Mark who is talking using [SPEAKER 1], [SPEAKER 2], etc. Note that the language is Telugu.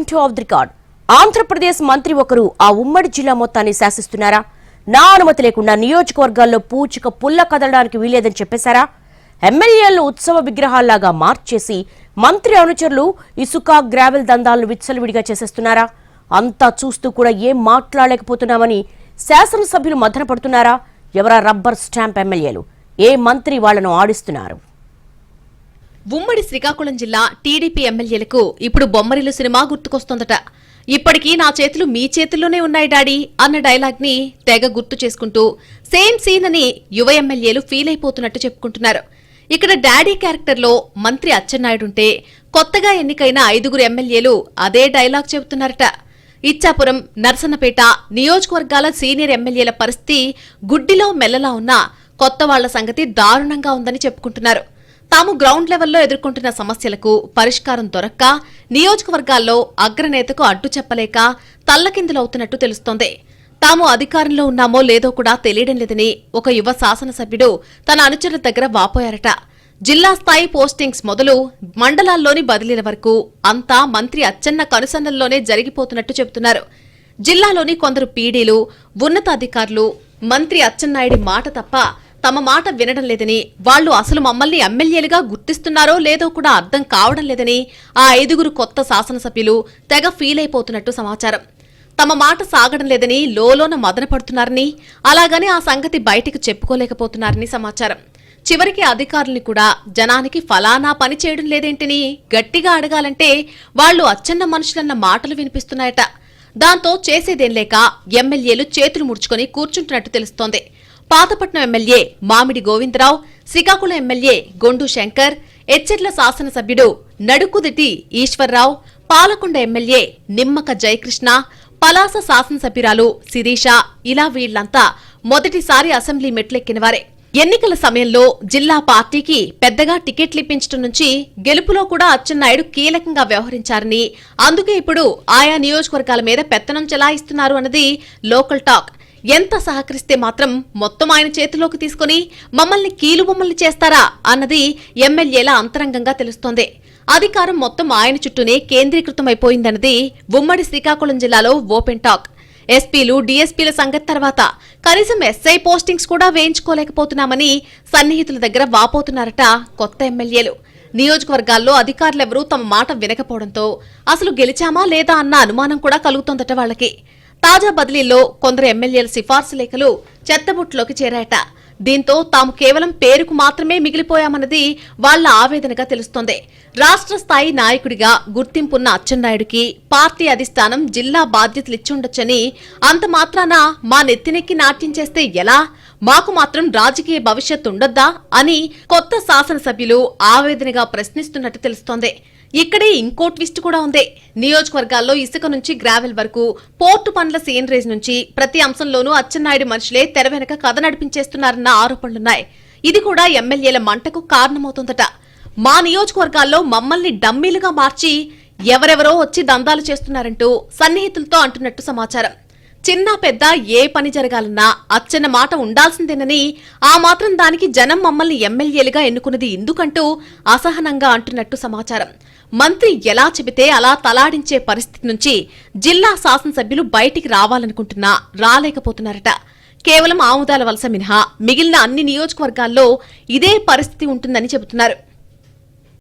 [SPEAKER 1] According to of the record Andhra Pradesh మంత్రి ఒకరు ఆ ఉమ్మడి జిల్లా మొత్తాన్ని శాసిస్తున్నారా? నా అనుమతి లేకుండా నియోజకవర్గాల్లో పూచిక పుల్ల కదలడానికి వీలేదని చెప్పేశారా? ఎమ్మెల్యేలను ఉత్సవ విగ్రహాల్లాగా మార్చేసి మంత్రి అనుచరులు ఇసుక గ్రావెల్ దందాలను విచ్చలవిడిగా చేసేస్తున్నారా? అంతా చూస్తూ కూడా ఏం మాట్లాడలేకపోతున్నామని శాసనసభ్యులు మదన పడుతున్నారా? ఎవరా రబ్బర్ స్టాంప్ ఎమ్మెల్యేలు? ఏ మంత్రి వాళ్లను ఆడిస్తున్నారు?
[SPEAKER 2] ఉమ్మడి శ్రీకాకుళం జిల్లా టీడీపీ ఎమ్మెల్యేలకు ఇప్పుడు బొమ్మరిల్లు సినిమా గుర్తుకొస్తోందట. ఇప్పటికీ నా చేతులు మీ చేతుల్లోనే ఉన్నాయి డాడీ అన్న డైలాగ్ ని తెగ గుర్తు చేసుకుంటూ సేమ్ సీన్ అని యువ ఎమ్మెల్యేలు ఫీల్ అయిపోతున్నట్టు చెప్పుకుంటున్నారు. ఇక్కడ డాడీ క్యారెక్టర్ లో మంత్రి అచ్చెన్నాయుడుంటే కొత్తగా ఎన్నికైన 5 ఎమ్మెల్యేలు అదే డైలాగ్ చెబుతున్నారట. ఇచ్చాపురం, నర్సన్నపేట నియోజకవర్గాల సీనియర్ ఎమ్మెల్యేల పరిస్థితి గుడ్డిలో మెల్లలా ఉన్నా కొత్త వాళ్ల సంగతి దారుణంగా ఉందని చెప్పుకుంటున్నారు. తాము గ్రౌండ్ లెవెల్లో ఎదుర్కొంటున్న సమస్యలకు పరిష్కారం దొరక్క నియోజకవర్గాల్లో అగ్రనేతకు అడ్డు చెప్పలేక తల్లకిందులవుతున్నట్టు తెలుస్తోంది. తాము అధికారంలో ఉన్నామో లేదో కూడా తెలియడం లేదని ఒక యువ శాసనసభ్యుడు తన అనుచరుల దగ్గర వాపోయారట. జిల్లా స్థాయి పోస్టింగ్స్ మొదలు మండలాల్లోని బదిలీల వరకు అంతా మంత్రి అచ్చెన్న కనుసన్నల్లోనే జరిగిపోతున్నట్టు చెబుతున్నారు. జిల్లాలోని కొందరు పీడీలు, ఉన్నతాధికారులు మంత్రి అచ్చెన్నాయుడి మాట తప్ప తమ మాట వినడం లేదని, వాళ్లు అసలు మమ్మల్ని ఎమ్మెల్యేలుగా గుర్తిస్తున్నారో లేదో కూడా అర్థం కావడం లేదని ఆ 5 కొత్త శాసనసభ్యులు తెగ ఫీల్ అయిపోతున్నట్టు సమాచారం. తమ మాట సాగడం లేదని లోలోన మదన పడుతున్నారని, అలాగని ఆ సంగతి బయటికి చెప్పుకోలేకపోతున్నారని సమాచారం. చివరికి అధికారుల్ని కూడా జనానికి ఫలానా పని చేయడం లేదేంటని గట్టిగా అడగాలంటే వాళ్లు అచ్చెన్న మనుషులన్న మాటలు వినిపిస్తున్నాయట. దాంతో చేసేదేం లేక ఎమ్మెల్యేలు చేతులు ముడుచుకొని కూర్చుంటున్నట్టు తెలుస్తోంది. పాతపట్నం ఎమ్మెల్యే మామిడి గోవిందరావు, శ్రీకాకుళం ఎమ్మెల్యే గొండు శంకర్, ఎచ్చెర్ల శాసనసభ్యుడు నడుకుదిటి ఈశ్వర్రావు, పాలకొండ ఎమ్మెల్యే నిమ్మక జయకృష్ణ, పలాస శాసనసభ్యురాలు శిరీష ఇలా వీళ్లంతా మొదటిసారి అసెంబ్లీ మెట్లెక్కినవారే. ఎన్నికల సమయంలో జిల్లా పార్టీకి పెద్దగా టికెట్లిప్పించడం నుంచి గెలుపులో కూడా అచ్చెన్నాయుడు కీలకంగా వ్యవహరించారని, అందుకే ఇప్పుడు ఆయా నియోజకవర్గాల మీద పెత్తనం చెలాయిస్తున్నారు అన్నది లోకల్ టాక్. ఎంత సహకరిస్తే మాత్రం మొత్తం ఆయన చేతిలోకి తీసుకుని మమ్మల్ని కీలుబొమ్మల్ని చేస్తారా అన్నది ఎమ్మెల్యేల అంతరంగంగా తెలుస్తోంది. అధికారం మొత్తం ఆయన చుట్టూనే కేంద్రీకృతమైపోయిందన్నది ఉమ్మడి శ్రీకాకుళం జిల్లాలో ఓపెన్ టాక్. ఎస్పీలు, డీఎస్పీల సంగతి తర్వాత కనీసం ఎస్ఐ పోస్టింగ్స్ కూడా వేయించుకోలేకపోతున్నామని సన్నిహితుల దగ్గర వాపోతున్నారట కొత్త ఎమ్మెల్యేలు. నియోజకవర్గాల్లో అధికారులెవరూ తమ మాట వినకపోవడంతో అసలు గెలిచామా లేదా అన్న అనుమానం కూడా కలుగుతోందట వాళ్లకి. తాజా బదిలీల్లో కొందరు ఎమ్మెల్యేల సిఫార్సు లేఖలు చెత్తబుట్లోకి చేరాయట. దీంతో తాము కేవలం పేరుకు మాత్రమే మిగిలిపోయామన్నది వాళ్ల ఆవేదనగా తెలుస్తోంది. రాష్ట్ర స్థాయి నాయకుడిగా గుర్తింపున్న అచ్చెన్నాయుడికి పార్టీ అధిష్టానం జిల్లా బాధ్యతలిచ్చుండొచ్చని, అంత మాత్రాన మా నెత్తినెక్కి నాట్యం చేస్తే ఎలా, మాకు మాత్రం రాజకీయ భవిష్యత్తు ఉండొద్దా అని కొత్త శాసనసభ్యులు ఆవేదనగా ప్రశ్నిస్తున్నట్టు తెలుస్తోంది. ఇక్కడే ఇంకో ట్విస్ట్ కూడా ఉంది. నియోజకవర్గాల్లో ఇసుక నుంచి గ్రావెల్ వరకు, పోర్టు పనుల సీనరేజ్ నుంచి ప్రతి అంశంలోనూ అచ్చెన్నాయుడు మనుషులే తెర వెనక కథ నడిపించేస్తున్నారన్న ఆరోపణలున్నాయి. ఇది కూడా ఎమ్మెల్యేల మంటకు కారణమవుతోందట. మా నియోజకవర్గాల్లో మమ్మల్ని డమ్మీలుగా మార్చి ఎవరెవరో వచ్చి దందాలు చేస్తున్నారంటూ సన్నిహితులతో అంటున్నట్టు సమాచారం. చిన్న పెద్ద ఏ పని జరగాలన్నా అచ్చెన్న మాట ఉండాల్సిందేనని, ఆ మాత్రం దానికి జనం మమ్మల్ని ఎమ్మెల్యేలుగా ఎన్నుకున్నది ఎందుకంటూ అసహనంగా అంటున్నట్టు సమాచారం. మంత్రి ఎలా చెబితే అలా తలాడించే పరిస్థితి నుంచి జిల్లా శాసనసభ్యులు బయటికి రావాలనుకుంటున్నా రాలేకపోతున్నారట. కేవలం ఆముదాల వలస మినహా మిగిలిన అన్ని నియోజకవర్గాల్లో ఇదే పరిస్థితి ఉంటుందని చెబుతున్నారు.